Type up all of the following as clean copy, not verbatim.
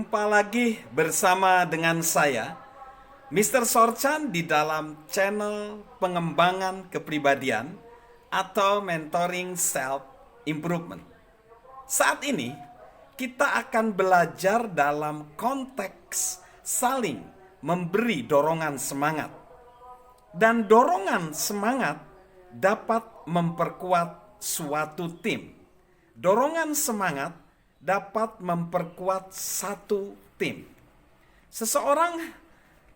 Jumpa lagi bersama dengan saya, Mr. Sorchan, di dalam channel pengembangan kepribadian atau mentoring self improvement. Saat ini kita akan belajar dalam konteks saling memberi dorongan semangat. Dan dorongan semangat dapat memperkuat suatu tim. Dorongan semangat dapat memperkuat satu tim. Seseorang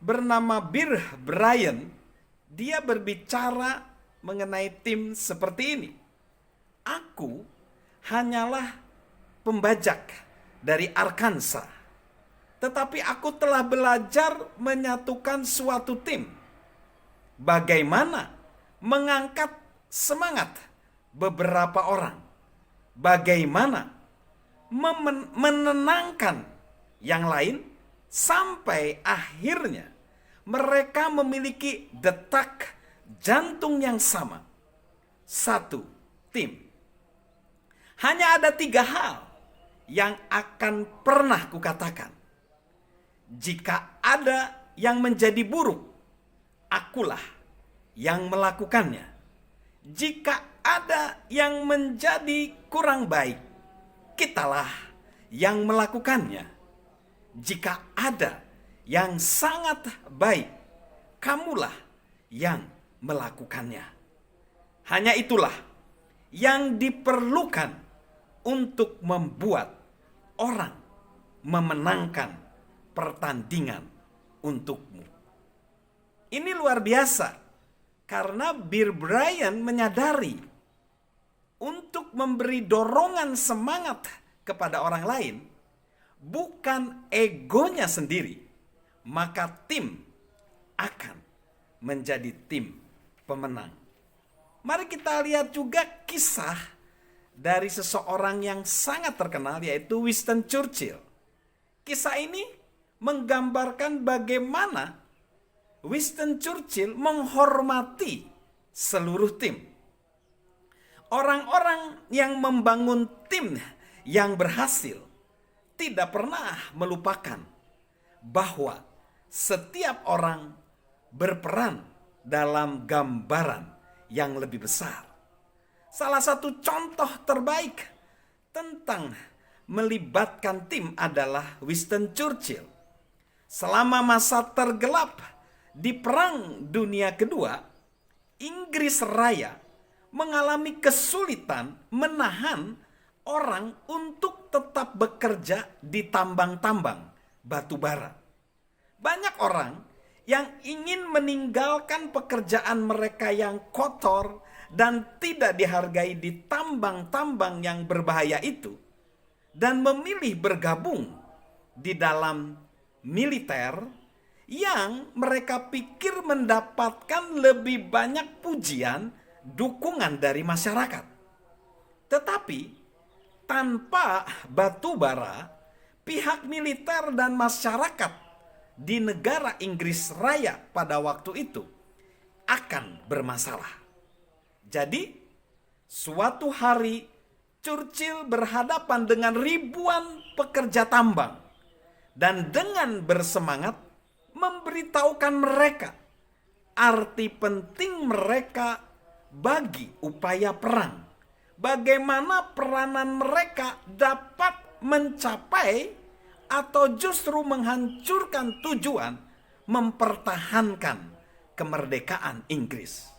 bernama Bill Brian, dia berbicara mengenai tim seperti ini. Aku hanyalah pembajak dari Arkansas, tetapi aku telah belajar menyatukan suatu tim. Bagaimana mengangkat semangat beberapa orang. Bagaimana menenangkan yang lain sampai akhirnya mereka memiliki detak jantung yang sama. Satu tim. Hanya ada 3 hal yang akan pernah kukatakan. Jika ada yang menjadi buruk, akulah yang melakukannya. Jika ada yang menjadi kurang baik, kitalah yang melakukannya. Jika ada yang sangat baik, kamulah yang melakukannya. Hanya itulah yang diperlukan untuk membuat orang memenangkan pertandingan untukmu. Ini luar biasa, karena Bill Brian menyadari untuk memberi dorongan semangat kepada orang lain, bukan egonya sendiri, maka tim akan menjadi tim pemenang. Mari kita lihat juga kisah dari seseorang yang sangat terkenal, yaitu Winston Churchill. Kisah ini menggambarkan bagaimana Winston Churchill menghormati seluruh tim. Orang-orang yang membangun tim yang berhasil tidak pernah melupakan bahwa setiap orang berperan dalam gambaran yang lebih besar. Salah satu contoh terbaik tentang melibatkan tim adalah Winston Churchill. Selama masa tergelap di Perang Dunia Kedua, Inggris Raya mengalami kesulitan menahan orang untuk tetap bekerja di tambang-tambang batu bara. Banyak orang yang ingin meninggalkan pekerjaan mereka yang kotor dan tidak dihargai di tambang-tambang yang berbahaya itu, dan memilih bergabung di dalam militer yang mereka pikir mendapatkan lebih banyak pujian, dukungan dari masyarakat. Tetapi tanpa batu bara, pihak militer dan masyarakat di negara Inggris Raya pada waktu itu akan bermasalah. Jadi suatu hari Churchill berhadapan dengan ribuan pekerja tambang dan dengan bersemangat memberitahukan mereka arti penting mereka bagi upaya perang. Bagaimana peranan mereka dapat mencapai atau justru menghancurkan tujuan mempertahankan kemerdekaan Inggris.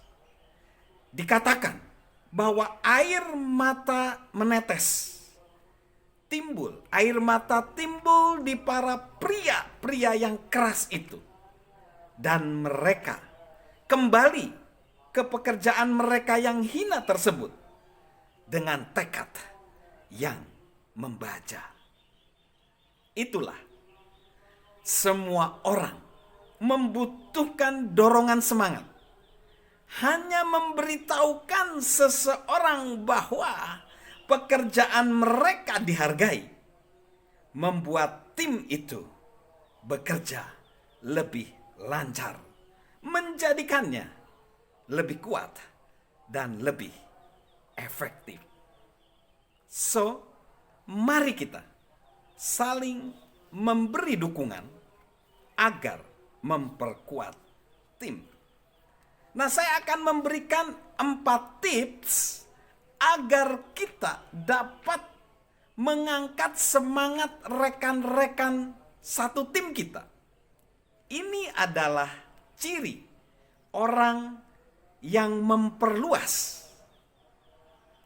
Dikatakan bahwa air mata menetes. Air mata timbul di para pria-pria yang keras itu. Dan mereka kembali ke pekerjaan mereka yang hina tersebut dengan tekad yang membaja. Itulah, semua orang membutuhkan dorongan semangat. Hanya memberitahukan seseorang bahwa pekerjaan mereka dihargai, membuat tim itu bekerja lebih lancar, menjadikannya lebih kuat dan lebih efektif. So, mari kita saling memberi dukungan agar memperkuat tim. Nah, saya akan memberikan 4 tips agar kita dapat mengangkat semangat rekan-rekan satu tim kita. Ini adalah ciri orang yang memperluas.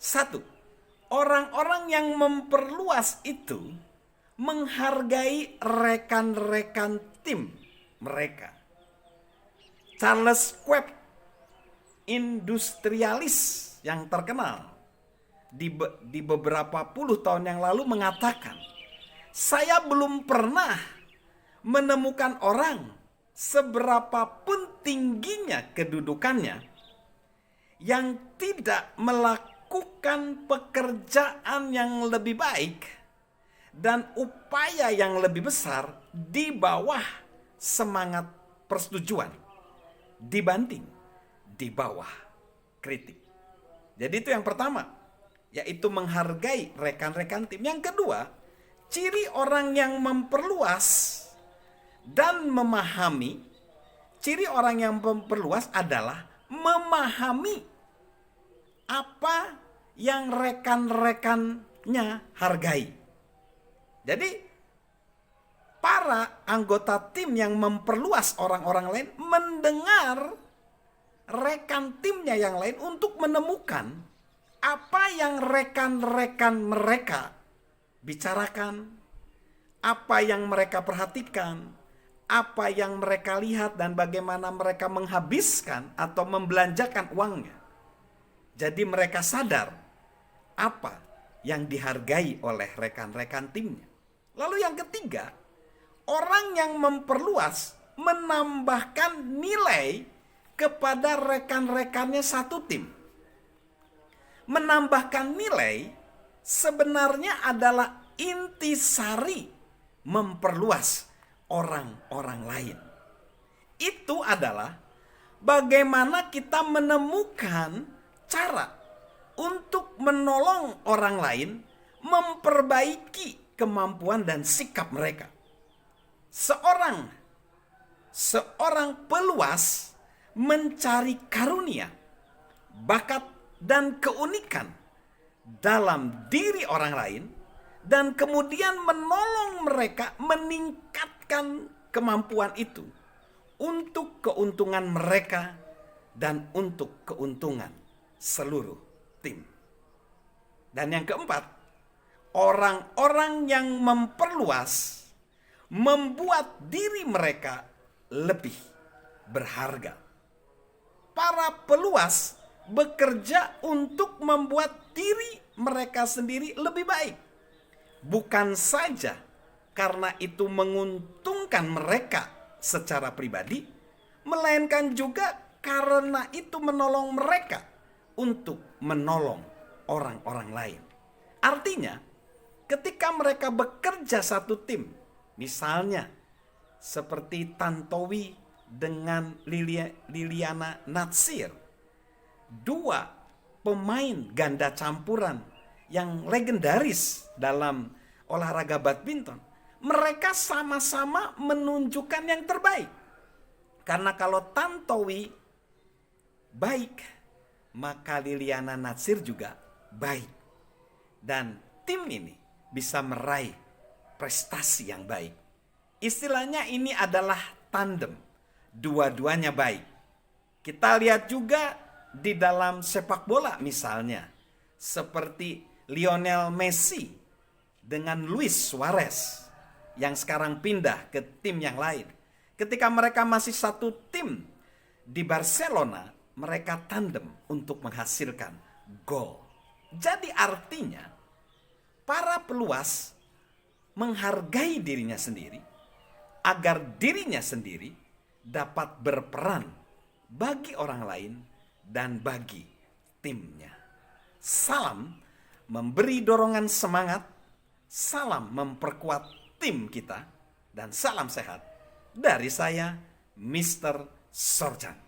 1. Orang-orang yang memperluas itu menghargai rekan-rekan tim mereka. Charles Schwab, industrialis yang terkenal di beberapa puluh tahun yang lalu, mengatakan, "Saya belum pernah menemukan orang seberapapun tingginya kedudukannya yang tidak melakukan pekerjaan yang lebih baik dan upaya yang lebih besar di bawah semangat persetujuan dibanding di bawah kritik." Jadi itu yang pertama, yaitu menghargai rekan-rekan tim. Yang kedua, ciri orang yang memperluas dan memahami, ciri orang yang memperluas adalah memahami apa yang rekan-rekannya hargai. Jadi para anggota tim yang memperluas orang-orang lain mendengar rekan timnya yang lain untuk menemukan apa yang rekan-rekan mereka bicarakan, apa yang mereka perhatikan, apa yang mereka lihat, dan bagaimana mereka menghabiskan atau membelanjakan uangnya. Jadi mereka sadar apa yang dihargai oleh rekan-rekan timnya. Lalu yang ketiga, orang yang memperluas menambahkan nilai kepada rekan-rekannya satu tim. Menambahkan nilai sebenarnya adalah intisari memperluas orang-orang lain. Itu adalah bagaimana kita menemukan cara untuk menolong orang lain memperbaiki kemampuan dan sikap mereka. Seorang peluas mencari karunia, bakat, dan keunikan dalam diri orang lain, dan kemudian menolong mereka meningkatkan kemampuan itu untuk keuntungan mereka dan untuk keuntungan seluruh tim. Dan yang keempat, orang-orang yang memperluas membuat diri mereka lebih berharga. Para peluas bekerja untuk membuat diri mereka sendiri lebih baik. Bukan saja karena itu menguntungkan mereka secara pribadi, melainkan juga karena itu menolong mereka untuk menolong orang-orang lain. Artinya, ketika mereka bekerja satu tim, misalnya seperti Tantowi dengan Liliana Natsir, 2 pemain ganda campuran yang legendaris dalam olahraga badminton, mereka sama-sama menunjukkan yang terbaik. Karena kalau Tantowi baik, maka Liliana Natsir juga baik. Dan tim ini bisa meraih prestasi yang baik. Istilahnya ini adalah tandem. Dua-duanya baik. Kita lihat juga di dalam sepak bola misalnya, seperti Lionel Messi dengan Luis Suarez yang sekarang pindah ke tim yang lain. Ketika mereka masih satu tim di Barcelona, mereka tandem untuk menghasilkan gol. Jadi artinya para peluas menghargai dirinya sendiri agar dirinya sendiri dapat berperan bagi orang lain dan bagi timnya. Salam memberi dorongan semangat, salam memperkuat tim kita, dan salam sehat dari saya, Mr. Sorjan.